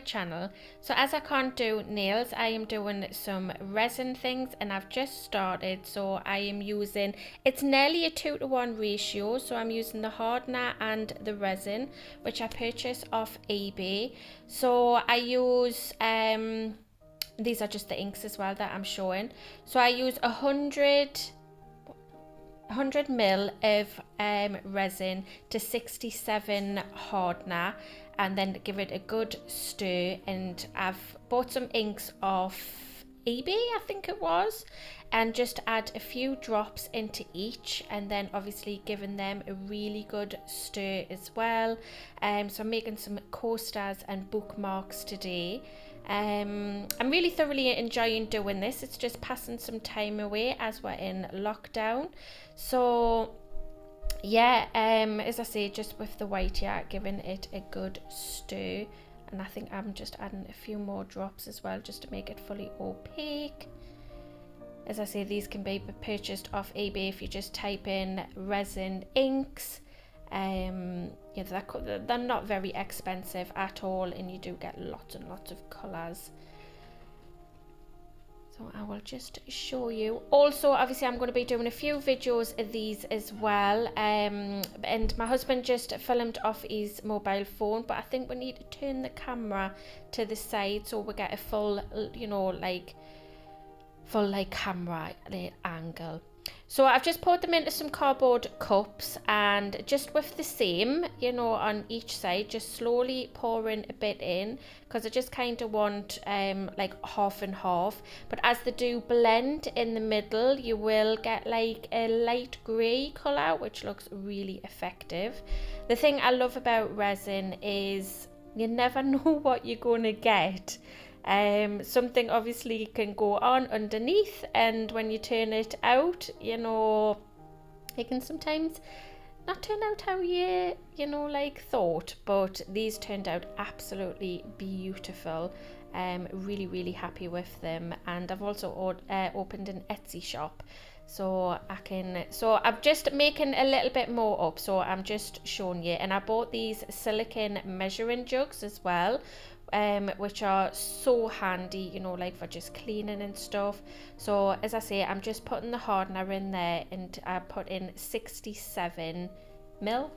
channel. So as I can't do nails, I am doing some resin things, and I've just started. So I am using, it's nearly a 2-to-1 ratio, so I'm using the hardener and the resin, which I purchased off eBay. So I use these are just the inks as well that I'm showing. So I use 100 ml of resin to 67 hardener, and then give it a good stir. And I've bought some inks off eBay, I think it was, and just add a few drops into each, and then obviously giving them a really good stir as well. So I'm making some coasters and bookmarks today. I'm really thoroughly enjoying doing this. It's just passing some time away as we're in lockdown. So yeah, as I say, just with the white, yeah, giving it a good stir. And I think I'm just adding a few more drops as well, just to make it fully opaque. As I say, these can be purchased off eBay if you just type in resin inks. Yeah, they're not very expensive at all, and you do get lots and lots of colours. So I will just show you. Also, obviously, I'm going to be doing a few videos of these as well. And my husband just filmed off his mobile phone, but I think we need to turn the camera to the side so we get a full, you know, full camera angle. So I've just poured them into some cardboard cups, and just with the same, you know, on each side, just slowly pouring a bit in, because I just kind of want like half and half. But as they do blend in the middle, you will get like a light grey colour, which looks really effective. The thing I love about resin is you never know what you're going to get. Something obviously can go on underneath, and when you turn it out, you know, it can sometimes not turn out how you like thought. But these turned out absolutely beautiful. Really happy with them. And I've also opened an Etsy shop, so I'm just making a little bit more up, so I'm just showing you. And I bought these silicone measuring jugs as well, which are so handy, you know, like for just cleaning and stuff. So as I say, I'm just putting the hardener in there, and I put in 67 ml.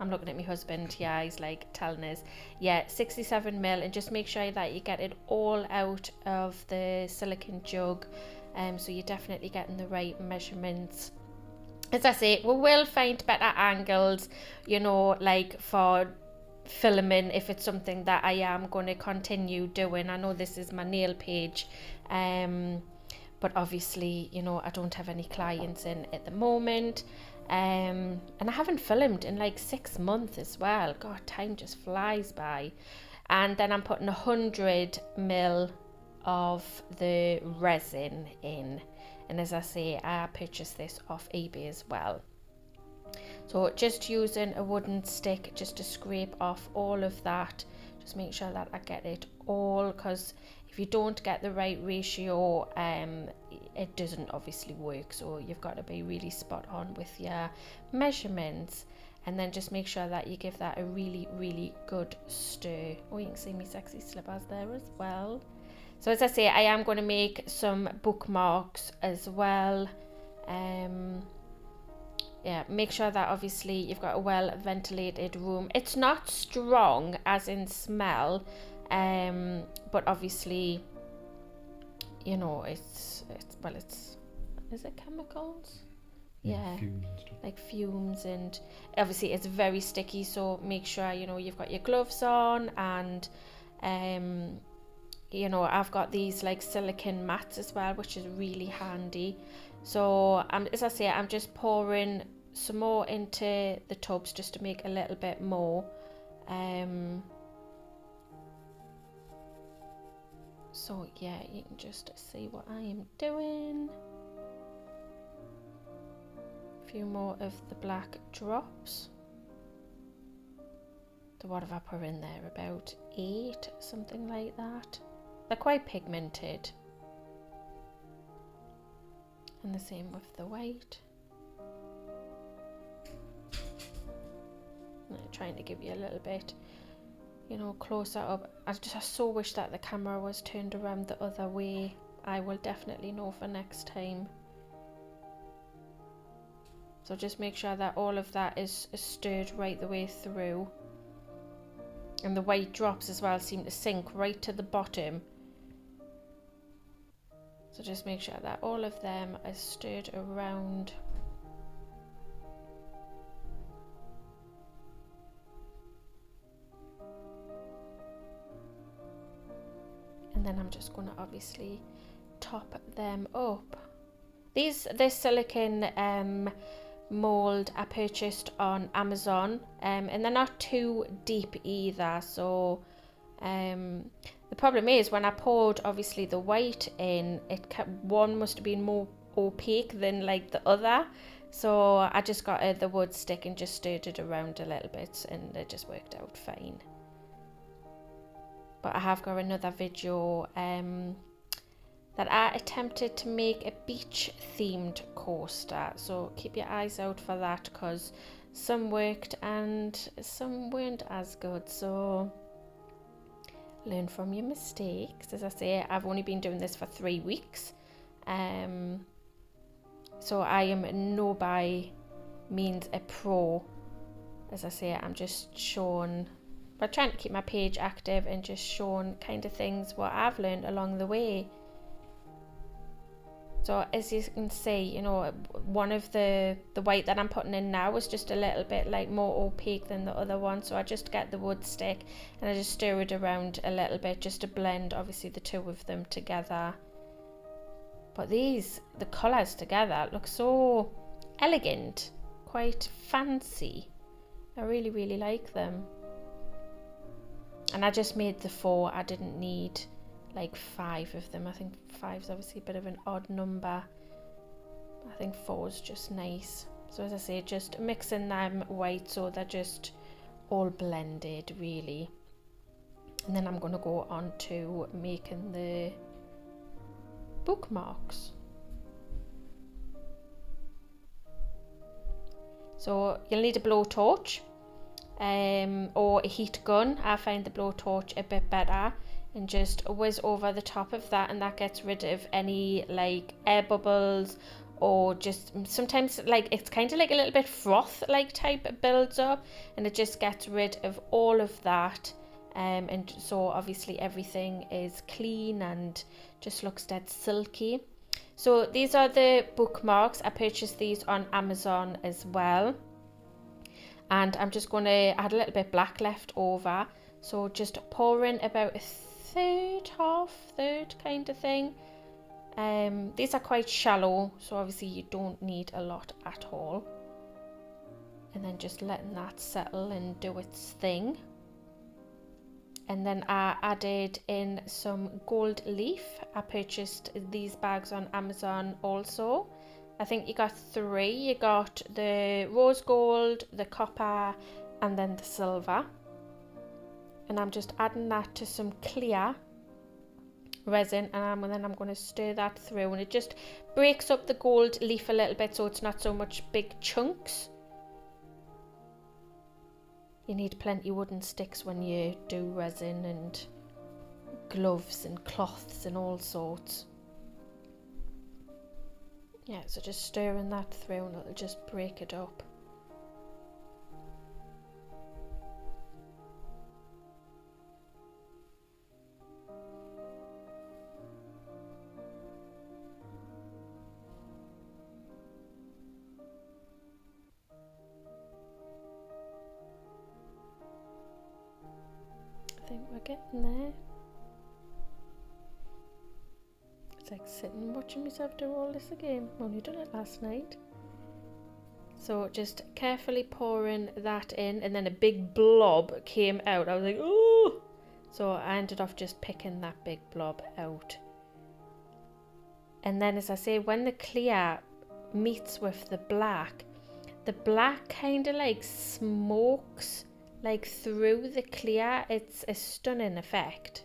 I'm looking at my husband, yeah, he's like telling us, yeah, 67 ml, and just make sure that you get it all out of the silicone jug. So you're definitely getting the right measurements. As I say, we will find better angles, you know, like for filming, if it's something that I am going to continue doing. I know this is my nail page, but obviously, you know, I don't have any clients in at the moment, and I haven't filmed in like 6 months as well. God, time just flies by. And then I'm putting 100 ml of the resin in, and as I say, I purchased this off eBay as well. So just using a wooden stick just to scrape off all of that, just make sure that I get it all, because if you don't get the right ratio, it doesn't obviously work. So you've got to be really spot on with your measurements, and then just make sure that you give that a really good stir. Oh, you can see me sexy slippers there as well. So as I say, I am going to make some bookmarks as well. Yeah, make sure that obviously you've got a well ventilated room. It's not strong as in smell, but obviously, you know, it's is it chemicals? Yeah, fumes like fumes, and obviously it's very sticky. So make sure, you know, you've got your gloves on, and you know, I've got these like silicone mats as well, which is really handy. So as I say, I'm just pouring some more into the tubs just to make a little bit more. So yeah, you can just see what I am doing. A few more of the black drops. So what have I put in there? About 8, something like that. They're quite pigmented. And the same with the white. I'm trying to give you a little bit you know, closer up. I so wish that the camera was turned around the other way. I will definitely know for next time. So just make sure that all of that is stirred right the way through. And the white drops as well seem to sink right to the bottom. So just make sure that all of them are stirred around. And then I'm just going to obviously top them up. This silicone mold I purchased on Amazon, and they're not too deep either. So the problem is when I poured obviously the white in, one must have been more opaque than like the other. So I just got the wood stick and just stirred it around a little bit, and it just worked out fine. But I have got another video that I attempted to make a beach themed coaster, so keep your eyes out for that, because some worked and some weren't as good. So learn from your mistakes. As I say, I've only been doing this for 3 weeks, so I am no by means a pro. As I say, I'm just showing, but trying to keep my page active and just showing kind of things what I've learned along the way. So as you can see, you know, one of the white that I'm putting in now was just a little bit like more opaque than the other one. So I just get the wood stick and I just stir it around a little bit just to blend obviously the two of them together. But the colours together look so elegant, quite fancy. I really, really like them. And I just made the 4. I didn't need like 5 of them. I think 5 is obviously a bit of an odd number. I think 4 is just nice. So as I say, just mixing them white so they're just all blended really. And then I'm going to go on to making the bookmarks. So you'll need a blowtorch or a heat gun. I find the blowtorch a bit better, and just whiz over the top of that, and that gets rid of any like air bubbles, or just sometimes like it's kind of like a little bit froth like type builds up, and it just gets rid of all of that. And so obviously everything is clean and just looks dead silky. So these are the bookmarks. I purchased these on Amazon as well, and I'm just going to add a little bit black left over, so just pour in about a half third kind of thing. These are quite shallow, so obviously you don't need a lot at all. And then just letting that settle and do its thing. And then I added in some gold leaf. I purchased these bags on Amazon also. I think you got 3. You got the rose gold, the copper, and then the silver. And I'm just adding that to some clear resin, and then I'm going to stir that through, and it just breaks up the gold leaf a little bit so it's not so much big chunks. You need plenty wooden sticks when you do resin, and gloves and cloths and all sorts. Yeah, so just stirring that through and it'll just break it up. I think we're getting there. It's like sitting watching myself do all this again. Only done it last night. So just carefully pouring that in, and then a big blob came out. I was like, oh! So I ended up just picking that big blob out. And then, as I say, when the clear meets with the black kind of like smokes like through the clear. It's a stunning effect,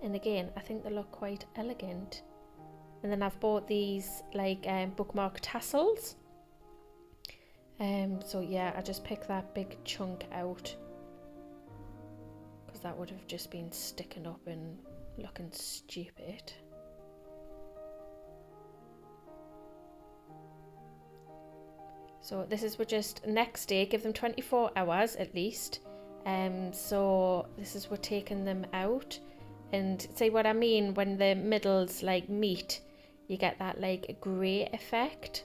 and again I think they look quite elegant. And then I've bought these like bookmark tassels, so yeah, I just pick that big chunk out because that would have just been sticking up and looking stupid. So this is, we're just next day, give them 24 hours at least. So this is, we're taking them out, and see what I mean, when the middles like meet, you get that like grey effect.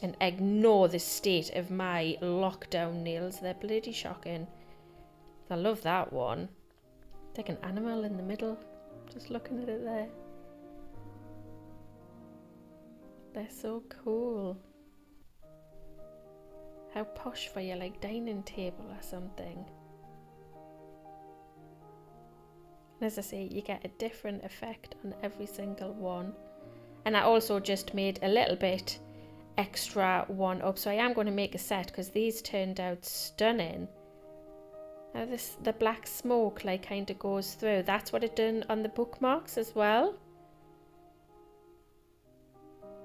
And ignore the state of my lockdown nails, they're bloody shocking. I love that one. It's like an animal in the middle, just looking at it there. They're so cool. How posh for your like dining table or something. And as I say, you get a different effect on every single one. And I also just made a little bit extra one up, so I am going to make a set because these turned out stunning. Now the black smoke like kind of goes through. That's what it done on the bookmarks as well.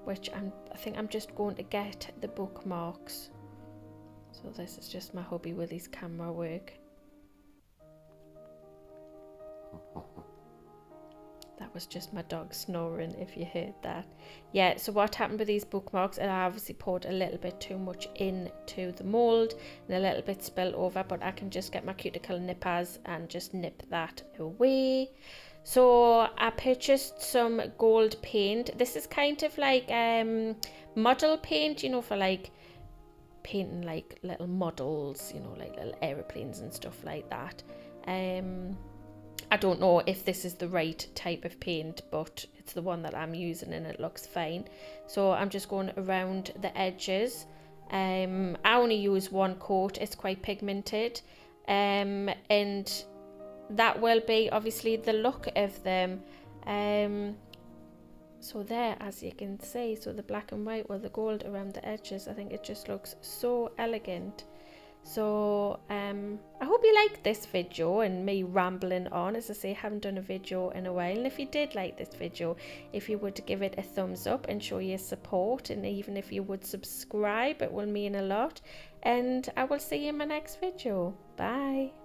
Which I think I'm just going to get the bookmarks. So this is just my hubby with his camera work. That was just my dog snoring, if you heard that. Yeah, so what happened with these bookmarks, I obviously poured a little bit too much into the mould and a little bit spilled over, but I can just get my cuticle nippers and just nip that away. So I purchased some gold paint. This is kind of like model paint, you know, for like painting like little models, you know, like little aeroplanes and stuff like that. I don't know if this is the right type of paint, but it's the one that I'm using and it looks fine. So I'm just going around the edges. I only use one coat, it's quite pigmented, and that will be obviously the look of them. So there, as you can see, so the black and white with the gold around the edges, I think it just looks so elegant. So I hope you liked this video and me rambling on. As I say, I haven't done a video in a while, and if you did like this video, if you would give it a thumbs up and show your support, and even if you would subscribe, it will mean a lot. And I will see you in my next video. Bye.